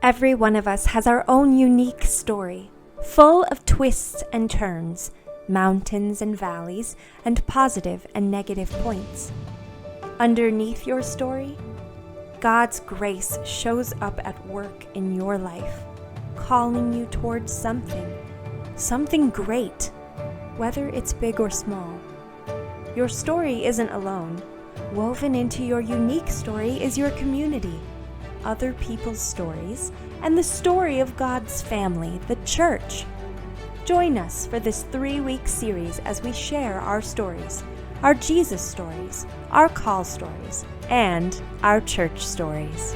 Every one of us has our own unique story, full of twists and turns, mountains and valleys, and positive and negative points. Underneath your story, God's grace shows up at work in your life, calling you towards something great, whether it's big or small. Your story isn't alone. Woven into your unique story is your community, other people's stories, and the story of God's family, the church. Join us for this 3-week series as we share our stories, our Jesus stories, our call stories, and our church stories.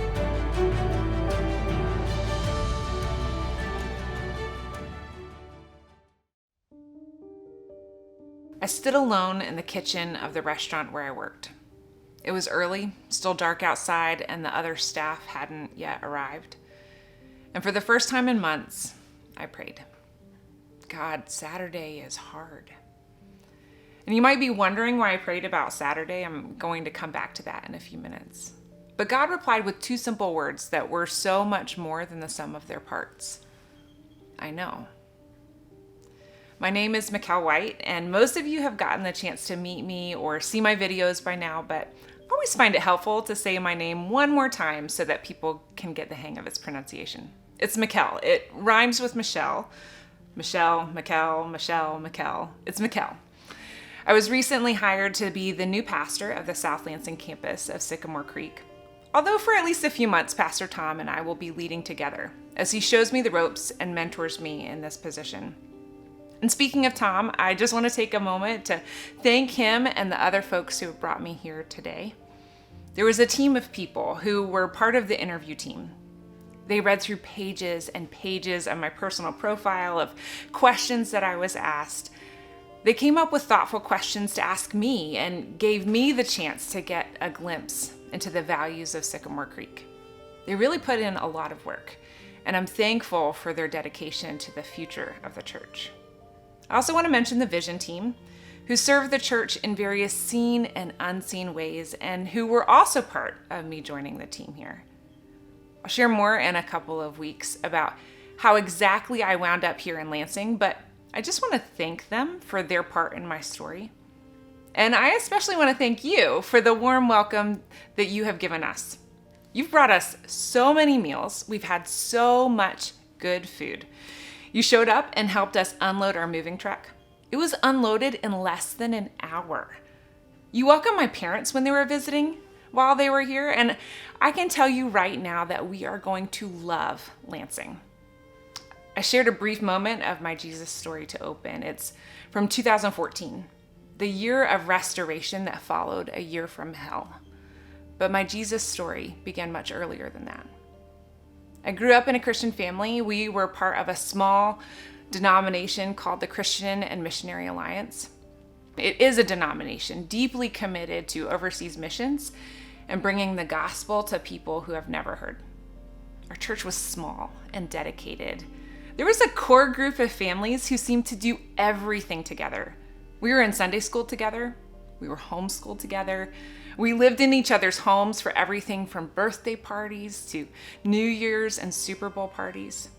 I stood alone in the kitchen of the restaurant where I worked. It was early, still dark outside, and the other staff hadn't yet arrived. And for the first time in months, I prayed. God, Saturday is hard. And you might be wondering why I prayed about Saturday. I'm going to come back to that in a few minutes. But God replied with 2 simple words that were so much more than the sum of their parts. I know. My name is Michal White, and most of you have gotten the chance to meet me or see my videos by now, but I always find it helpful to say my name one more time so that people can get the hang of its pronunciation. It's Michal. It rhymes with Michelle. Michelle, Michal, Michelle, Michal. It's Michal. I was recently hired to be the new pastor of the South Lansing campus of Sycamore Creek. Although for at least a few months, Pastor Tom and I will be leading together as he shows me the ropes and mentors me in this position. And speaking of Tom, I just want to take a moment to thank him and the other folks who have brought me here today. There was a team of people who were part of the interview team. They read through pages and pages of my personal profile of questions that I was asked. They came up with thoughtful questions to ask me and gave me the chance to get a glimpse into the values of Sycamore Creek. They really put in a lot of work, and I'm thankful for their dedication to the future of the church. I also want to mention the vision team, who serve the church in various seen and unseen ways, and who were also part of me joining the team here. I'll share more in a couple of weeks about how exactly I wound up here in Lansing, but I just want to thank them for their part in my story. And I especially want to thank you for the warm welcome that you have given us. You've brought us so many meals. We've had so much good food. You showed up and helped us unload our moving truck. It was unloaded in less than an hour. You welcomed my parents when they were visiting while they were here, and I can tell you right now that we are going to love Lansing. I shared a brief moment of my Jesus story to open. It's from 2014, the year of restoration that followed a year from hell. But my Jesus story began much earlier than that. I grew up in a Christian family. We were part of a small denomination called the Christian and Missionary Alliance. It is a denomination deeply committed to overseas missions and bringing the gospel to people who have never heard. Our church was small and dedicated. There was a core group of families who seemed to do everything together. We were in Sunday school together. We were homeschooled together. We lived in each other's homes for everything from birthday parties to New Year's and Super Bowl parties.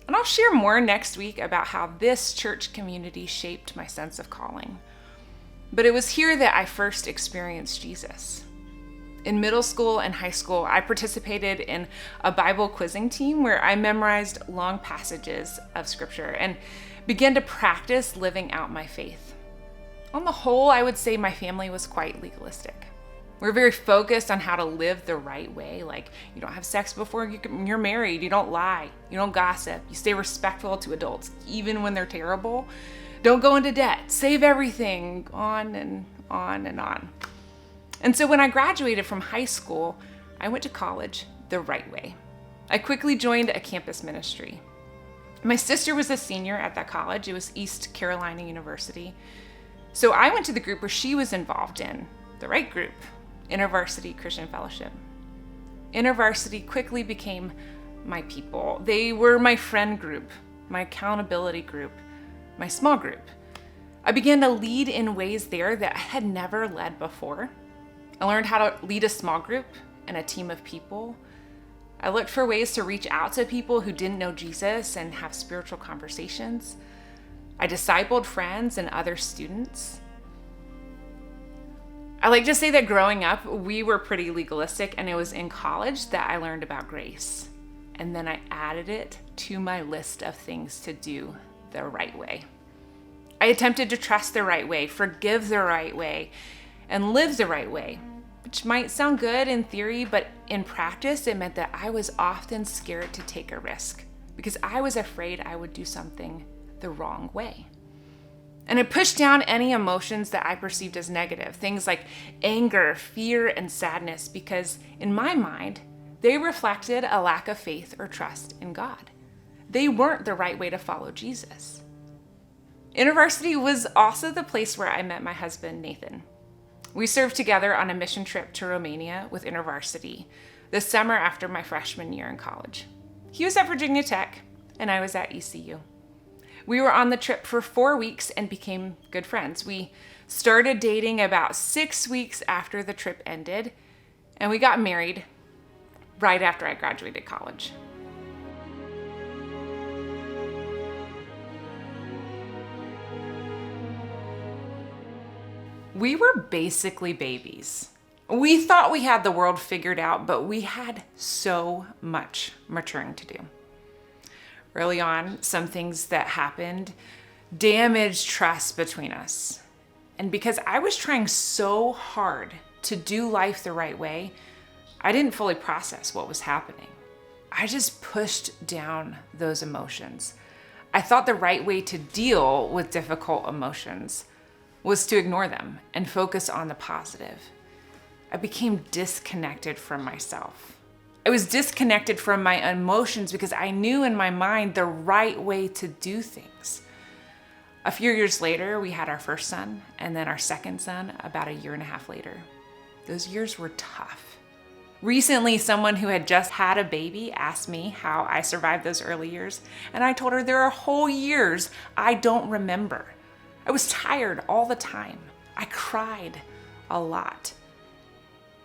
And I'll share more next week about how this church community shaped my sense of calling. But it was here that I first experienced Jesus. In middle school and high school, I participated in a Bible quizzing team where I memorized long passages of scripture and began to practice living out my faith. On the whole, I would say my family was quite legalistic. We're very focused on how to live the right way, like you don't have sex before you're married, you don't lie, you don't gossip, you stay respectful to adults, even when they're terrible, don't go into debt, save everything, on and on and on. And so when I graduated from high school, I went to college the right way. I quickly joined a campus ministry. My sister was a senior at that college. It was East Carolina University. So I went to the group where she was involved in, the right group, InterVarsity Christian Fellowship. InterVarsity quickly became my people. They were my friend group, my accountability group, my small group. I began to lead in ways there that I had never led before. I learned how to lead a small group and a team of people. I looked for ways to reach out to people who didn't know Jesus and have spiritual conversations. I discipled friends and other students. I like to say that growing up, we were pretty legalistic, and it was in college that I learned about grace. And then I added it to my list of things to do the right way. I attempted to trust the right way, forgive the right way, and live the right way, which might sound good in theory, but in practice, it meant that I was often scared to take a risk because I was afraid I would do something the wrong way. And it pushed down any emotions that I perceived as negative, things like anger, fear, and sadness, because in my mind, they reflected a lack of faith or trust in God. They weren't the right way to follow Jesus. InterVarsity was also the place where I met my husband, Nathan. We served together on a mission trip to Romania with InterVarsity the summer after my freshman year in college. He was at Virginia Tech, and I was at ECU. We were on the trip for 4 weeks and became good friends. We started dating about 6 weeks after the trip ended, and we got married right after I graduated college. We were basically babies. We thought we had the world figured out, but we had so much maturing to do. Early on, some things that happened damaged trust between us. And because I was trying so hard to do life the right way, I didn't fully process what was happening. I just pushed down those emotions. I thought the right way to deal with difficult emotions was to ignore them and focus on the positive. I became disconnected from myself. I was disconnected from my emotions because I knew in my mind the right way to do things. A few years later, we had our first son, and then our second son about a year and a half later. Those years were tough. Recently, someone who had just had a baby asked me how I survived those early years, and I told her there are whole years I don't remember. I was tired all the time. I cried a lot.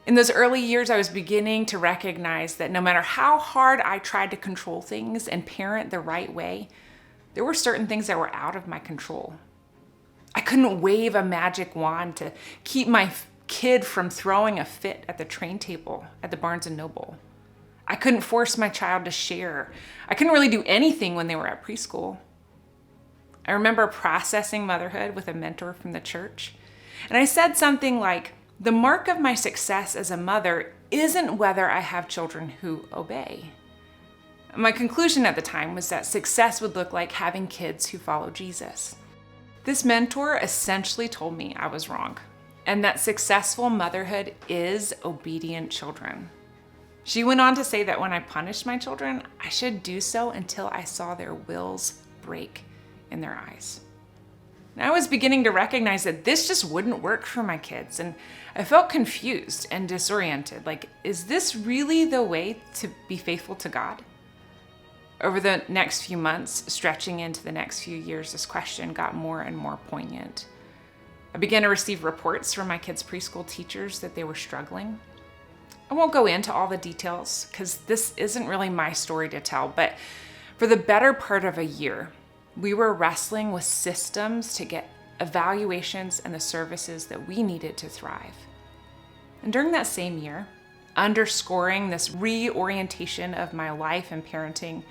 In those early years, I was beginning to recognize that no matter how hard I tried to control things and parent the right way, there were certain things that were out of my control. I couldn't wave a magic wand to keep my kid from throwing a fit at the train table at the Barnes & Noble. I couldn't force my child to share. I couldn't really do anything when they were at preschool. I remember processing motherhood with a mentor from the church, and I said something like, the mark of my success as a mother isn't whether I have children who obey. My conclusion at the time was that success would look like having kids who follow Jesus. This mentor essentially told me I was wrong, and that successful motherhood is obedient children. She went on to say that when I punished my children, I should do so until I saw their wills break in their eyes. And I was beginning to recognize that this just wouldn't work for my kids, and I felt confused and disoriented. Like, is this really the way to be faithful to God? Over the next few months, stretching into the next few years, this question got more and more poignant. I began to receive reports from my kids' preschool teachers that they were struggling. I won't go into all the details because this isn't really my story to tell, but for the better part of a year, we were wrestling with systems to get evaluations and the services that we needed to thrive. And during that same year, underscoring this reorientation of my life and parenting,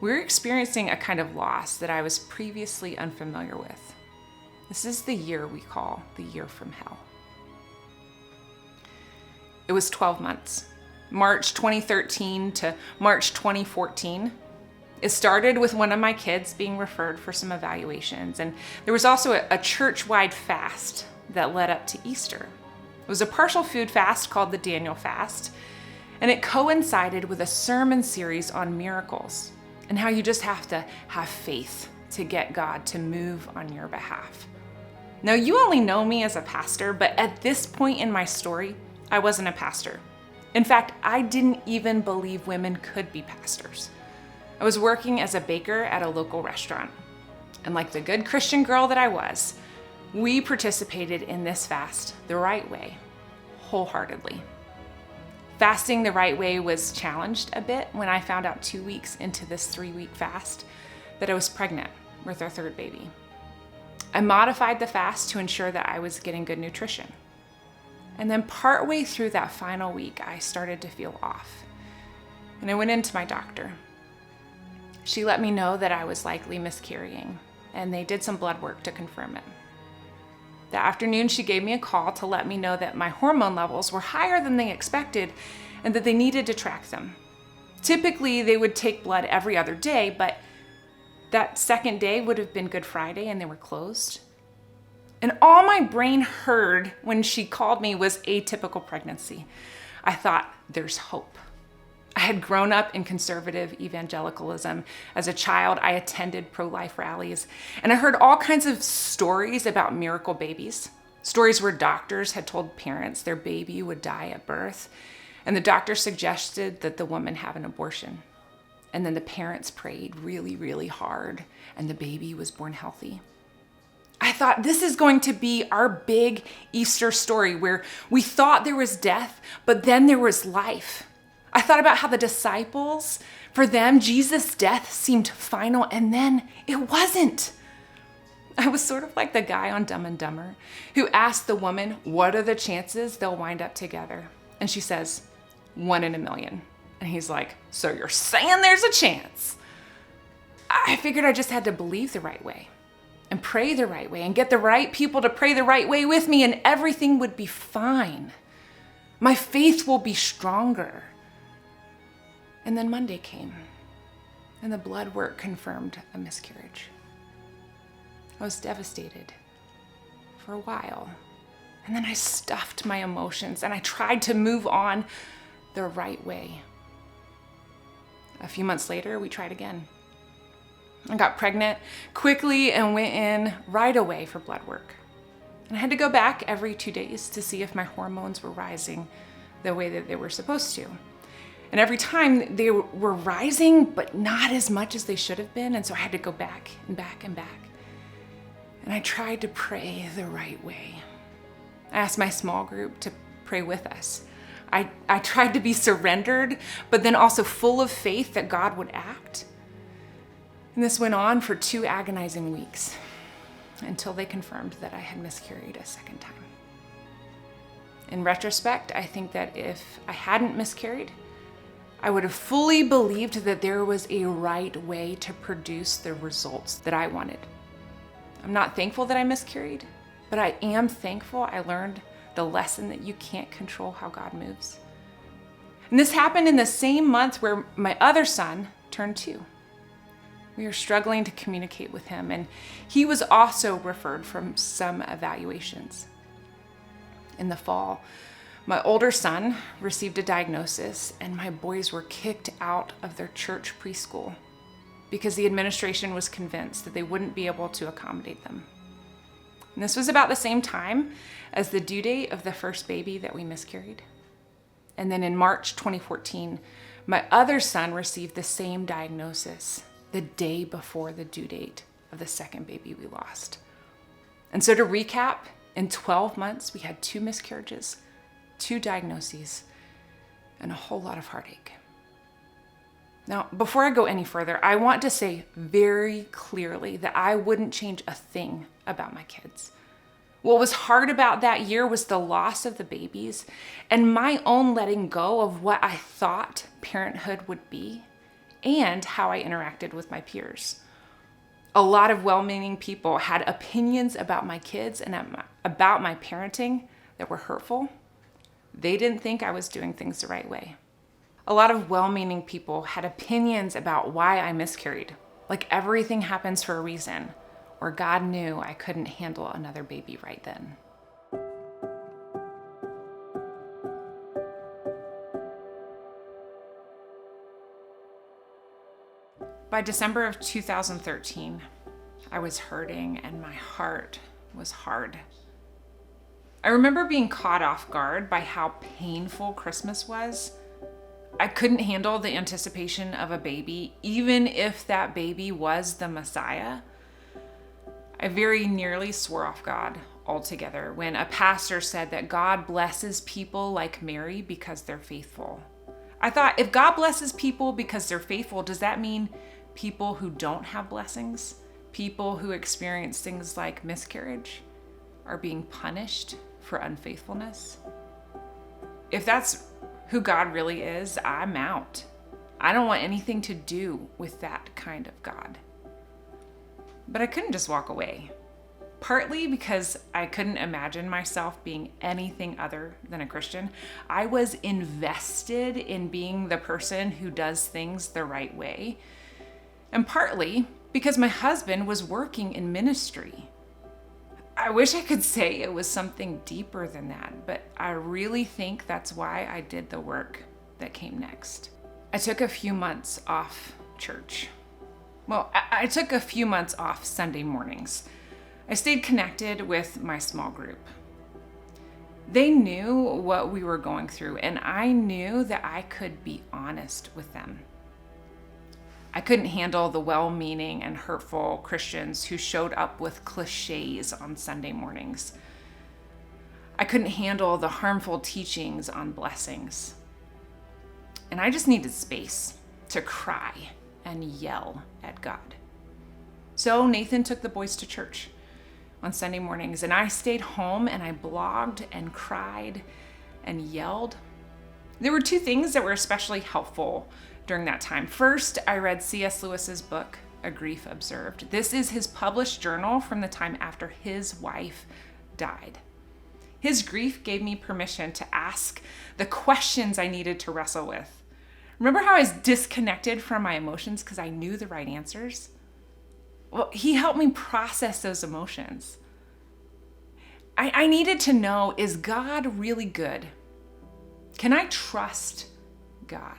we were experiencing a kind of loss that I was previously unfamiliar with. This is the year we call the year from hell. It was 12 months, March 2013 to March 2014. It started with one of my kids being referred for some evaluations, and there was also a church-wide fast that led up to Easter. It was a partial food fast called the Daniel Fast, and it coincided with a sermon series on miracles and how you just have to have faith to get God to move on your behalf. Now, you only know me as a pastor, but at this point in my story, I wasn't a pastor. In fact, I didn't even believe women could be pastors. I was working as a baker at a local restaurant. And like the good Christian girl that I was, we participated in this fast the right way, wholeheartedly. Fasting the right way was challenged a bit when I found out 2 weeks into this 3-week fast that I was pregnant with our third baby. I modified the fast to ensure that I was getting good nutrition. And then partway through that final week, I started to feel off. And I went into my doctor. She let me know that I was likely miscarrying, and they did some blood work to confirm it. That afternoon, she gave me a call to let me know that my hormone levels were higher than they expected and that they needed to track them. Typically, they would take blood every other day, but that second day would have been Good Friday and they were closed. And all my brain heard when she called me was atypical pregnancy. I thought, there's hope. I had grown up in conservative evangelicalism. As a child, I attended pro-life rallies, and I heard all kinds of stories about miracle babies. Stories where doctors had told parents their baby would die at birth, and the doctor suggested that the woman have an abortion. And then the parents prayed really, really hard, and the baby was born healthy. I thought this is going to be our big Easter story where we thought there was death, but then there was life. I thought about how the disciples, for them, Jesus' death seemed final, and then it wasn't. I was sort of like the guy on Dumb and Dumber who asked the woman, what are the chances they'll wind up together? And she says, 1 in a million. And he's like, so you're saying there's a chance? I figured I just had to believe the right way and pray the right way and get the right people to pray the right way with me, and everything would be fine. My faith will be stronger. And then Monday came, and the blood work confirmed a miscarriage. I was devastated for a while, and then I stuffed my emotions and I tried to move on the right way. A few months later, we tried again. I got pregnant quickly and went in right away for blood work. And I had to go back every 2 days to see if my hormones were rising the way that they were supposed to. And every time they were rising, but not as much as they should have been. And so I had to go back and back and back. And I tried to pray the right way. I asked my small group to pray with us. I tried to be surrendered, but then also full of faith that God would act. And this went on for 2 agonizing weeks until they confirmed that I had miscarried a second time. In retrospect, I think that if I hadn't miscarried, I would have fully believed that there was a right way to produce the results that I wanted. I'm not thankful that I miscarried, but I am thankful I learned the lesson that you can't control how God moves. And this happened in the same month where my other son turned 2. We were struggling to communicate with him, and he was also referred from some evaluations. In the fall, my older son received a diagnosis, and my boys were kicked out of their church preschool because the administration was convinced that they wouldn't be able to accommodate them. And this was about the same time as the due date of the first baby that we miscarried. And then in March 2014, my other son received the same diagnosis the day before the due date of the second baby we lost. And so to recap, in 12 months, we had 2 miscarriages, 2 diagnoses, and a whole lot of heartache. Now, before I go any further, I want to say very clearly that I wouldn't change a thing about my kids. What was hard about that year was the loss of the babies and my own letting go of what I thought parenthood would be and how I interacted with my peers. A lot of well-meaning people had opinions about my kids and about my parenting that were hurtful. They didn't think I was doing things the right way. A lot of well-meaning people had opinions about why I miscarried, like everything happens for a reason, or God knew I couldn't handle another baby right then. By December of 2013, I was hurting and my heart was hard. I remember being caught off guard by how painful Christmas was. I couldn't handle the anticipation of a baby, even if that baby was the Messiah. I very nearly swore off God altogether when a pastor said that God blesses people like Mary because they're faithful. I thought, if God blesses people because they're faithful, does that mean people who don't have blessings, people who experience things like miscarriage, are being punished for unfaithfulness? If that's who God really is, I'm out. I don't want anything to do with that kind of God. But I couldn't just walk away. Partly because I couldn't imagine myself being anything other than a Christian. I was invested in being the person who does things the right way. And partly because my husband was working in ministry. I wish I could say it was something deeper than that, but I really think that's why I did the work that came next. I took a few months off church. Well, I took a few months off Sunday mornings. I stayed connected with my small group. They knew what we were going through, and I knew that I could be honest with them. I couldn't handle the well-meaning and hurtful Christians who showed up with cliches on Sunday mornings. I couldn't handle the harmful teachings on blessings. And I just needed space to cry and yell at God. So Nathan took the boys to church on Sunday mornings, and I stayed home and I blogged and cried and yelled. There were two things that were especially helpful during that time. First, I read C.S. Lewis's book, A Grief Observed. This is his published journal from the time after his wife died. His grief gave me permission to ask the questions I needed to wrestle with. Remember how I was disconnected from my emotions because I knew the right answers? Well, he helped me process those emotions. I needed to know, is God really good? Can I trust God?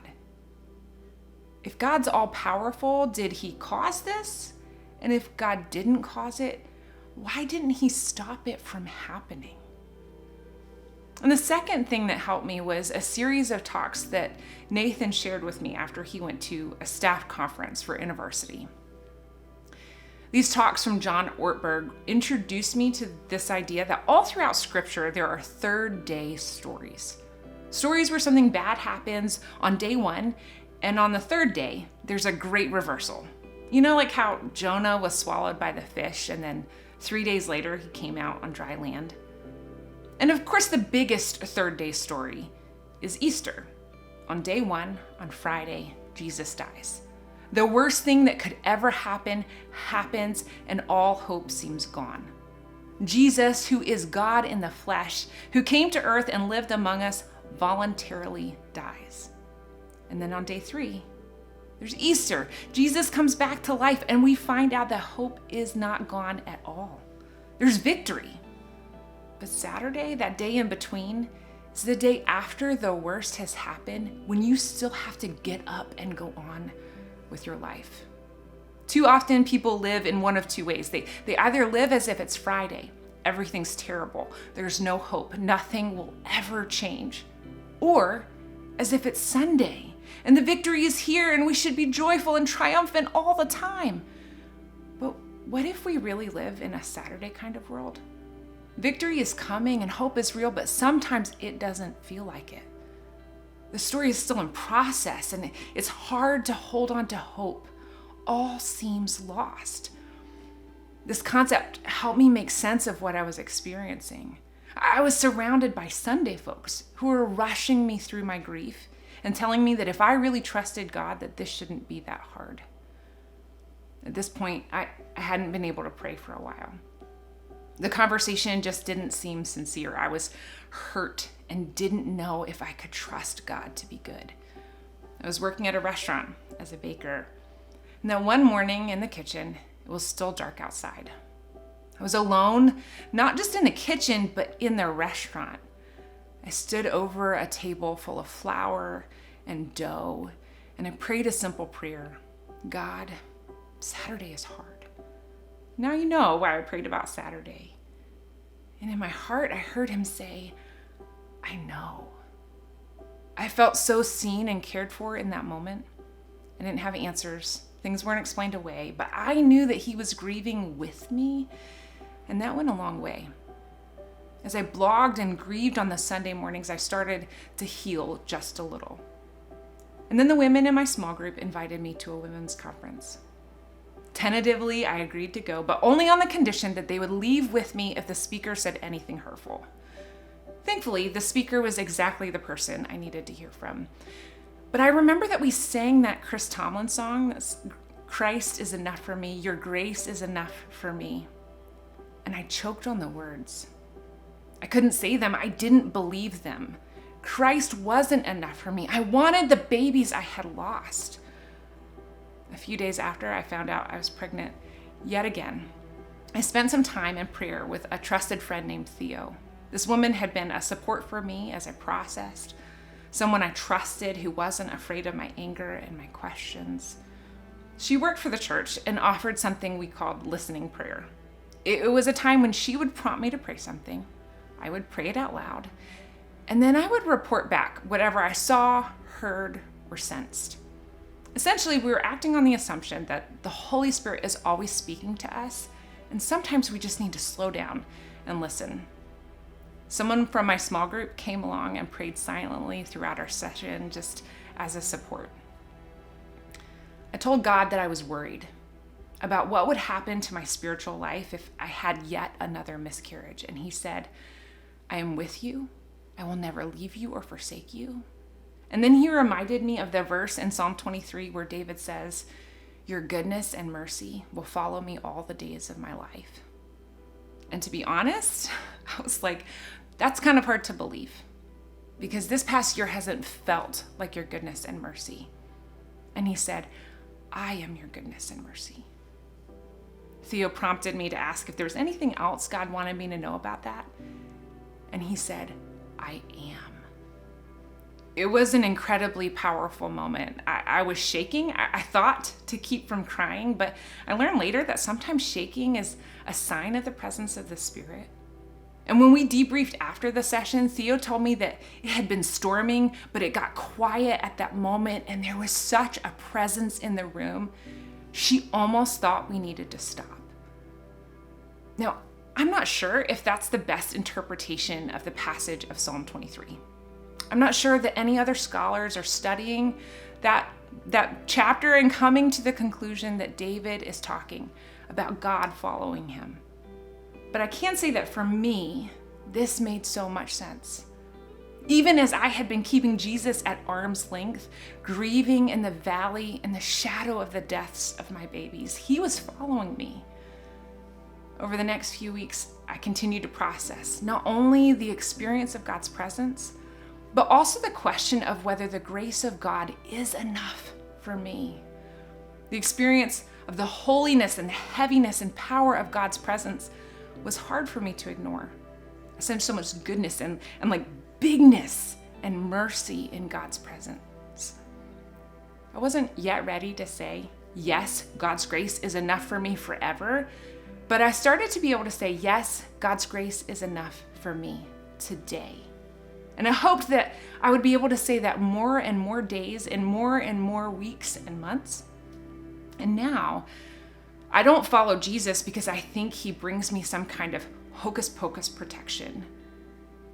If God's all powerful, did he cause this? And if God didn't cause it, why didn't he stop it from happening? And the second thing that helped me was a series of talks that Nathan shared with me after he went to a staff conference for InterVarsity. These talks from John Ortberg introduced me to this idea that all throughout Scripture, there are third-day stories. Stories where something bad happens on day one, and on the third day, there's a great reversal. You know, like how Jonah was swallowed by the fish, and then 3 days later, he came out on dry land. And of course, the biggest third-day story is Easter. On day one, on Friday, Jesus dies. The worst thing that could ever happen happens, and all hope seems gone. Jesus, who is God in the flesh, who came to earth and lived among us, voluntarily dies. And then on day 3, there's Easter. Jesus comes back to life, and we find out that hope is not gone at all. There's victory. But Saturday, that day in between, is the day after the worst has happened, when you still have to get up and go on with your life. Too often people live in one of two ways. They either live as if it's Friday, everything's terrible, there's no hope, nothing will ever change, or as if it's Sunday and the victory is here and we should be joyful and triumphant all the time. But what if we really live in a Saturday kind of world? Victory is coming and hope is real, but sometimes it doesn't feel like it. The story is still in process, and it's hard to hold on to hope. All seems lost. This concept helped me make sense of what I was experiencing. I was surrounded by Sunday folks who were rushing me through my grief and telling me that if I really trusted God, that this shouldn't be that hard. At this point, I hadn't been able to pray for a while. The conversation just didn't seem sincere. I was hurt and didn't know if I could trust God to be good. I was working at a restaurant as a baker. And then one morning in the kitchen, it was still dark outside. I was alone, not just in the kitchen, but in the restaurant. I stood over a table full of flour and dough, and I prayed a simple prayer. God, Saturday is hard. Now you know why I prayed about Saturday. And in my heart, I heard him say, I know. I felt so seen and cared for in that moment. I didn't have answers. Things weren't explained away, but I knew that he was grieving with me, and that went a long way. As I blogged and grieved on the Sunday mornings, I started to heal just a little. And then the women in my small group invited me to a women's conference. Tentatively, I agreed to go, but only on the condition that they would leave with me if the speaker said anything hurtful. Thankfully, the speaker was exactly the person I needed to hear from. But I remember that we sang that Chris Tomlin song, Christ is enough for me, your grace is enough for me. And I choked on the words. I couldn't say them, I didn't believe them. Christ wasn't enough for me. I wanted the babies I had lost. A few days after, I found out I was pregnant yet again. I spent some time in prayer with a trusted friend named Theo. This woman had been a support for me as I processed, someone I trusted who wasn't afraid of my anger and my questions. She worked for the church and offered something we called listening prayer. It was a time when she would prompt me to pray something. I would pray it out loud, and then I would report back whatever I saw, heard, or sensed. Essentially, we were acting on the assumption that the Holy Spirit is always speaking to us, and sometimes we just need to slow down and listen. Someone from my small group came along and prayed silently throughout our session, just as a support. I told God that I was worried about what would happen to my spiritual life if I had yet another miscarriage, and He said, I am with you. I will never leave you or forsake you. And then He reminded me of the verse in Psalm 23 where David says, your goodness and mercy will follow me all the days of my life. And to be honest, I was like, that's kind of hard to believe because this past year hasn't felt like your goodness and mercy. And He said, I am your goodness and mercy. Theo prompted me to ask if there was anything else God wanted me to know about that. And He said, I am. It was an incredibly powerful moment. I was shaking. I thought to keep from crying, but I learned later that sometimes shaking is a sign of the presence of the Spirit. And when we debriefed after the session, Theo told me that it had been storming, but it got quiet at that moment, and there was such a presence in the room, she almost thought we needed to stop. Now, I'm not sure if that's the best interpretation of the passage of Psalm 23. I'm not sure that any other scholars are studying that chapter and coming to the conclusion that David is talking about God following him. But I can say that for me, this made so much sense. Even as I had been keeping Jesus at arm's length, grieving in the valley in the shadow of the deaths of my babies, He was following me. Over the next few weeks, I continued to process not only the experience of God's presence, but also the question of whether the grace of God is enough for me. The experience of the holiness and the heaviness and power of God's presence was hard for me to ignore. I sensed so much goodness and like bigness and mercy in God's presence. I wasn't yet ready to say, yes, God's grace is enough for me forever, but I started to be able to say, yes, God's grace is enough for me today. And I hoped that I would be able to say that more and more days and more weeks and months. And now, I don't follow Jesus because I think He brings me some kind of hocus pocus protection.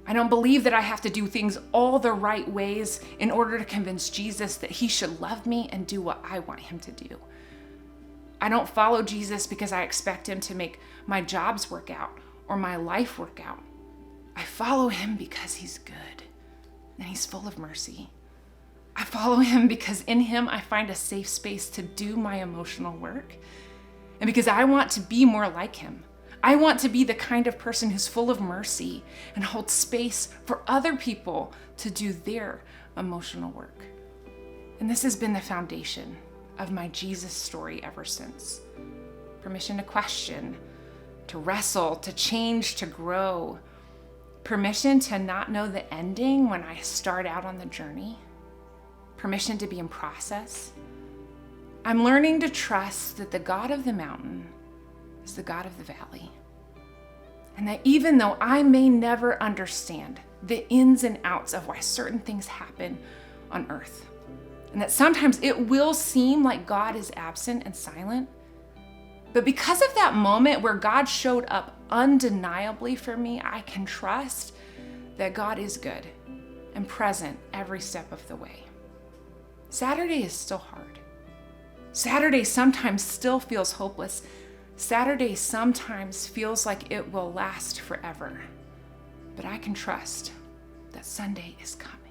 I don't believe that I have to do things all the right ways in order to convince Jesus that He should love me and do what I want Him to do. I don't follow Jesus because I expect Him to make my jobs work out or my life work out. I follow Him because He's good and He's full of mercy. I follow Him because in Him I find a safe space to do my emotional work, and because I want to be more like Him. I want to be the kind of person who's full of mercy and holds space for other people to do their emotional work. And this has been the foundation of my Jesus story ever since. Permission to question, to wrestle, to change, to grow. Permission to not know the ending when I start out on the journey. Permission to be in process. I'm learning to trust that the God of the mountain is the God of the valley. And that even though I may never understand the ins and outs of why certain things happen on earth, and that sometimes it will seem like God is absent and silent, But because of that moment where God showed up undeniably for me, I can trust that God is good and present every step of the way. Saturday is still hard. Saturday sometimes still feels hopeless. Saturday sometimes feels like it will last forever. But I can trust that Sunday is coming.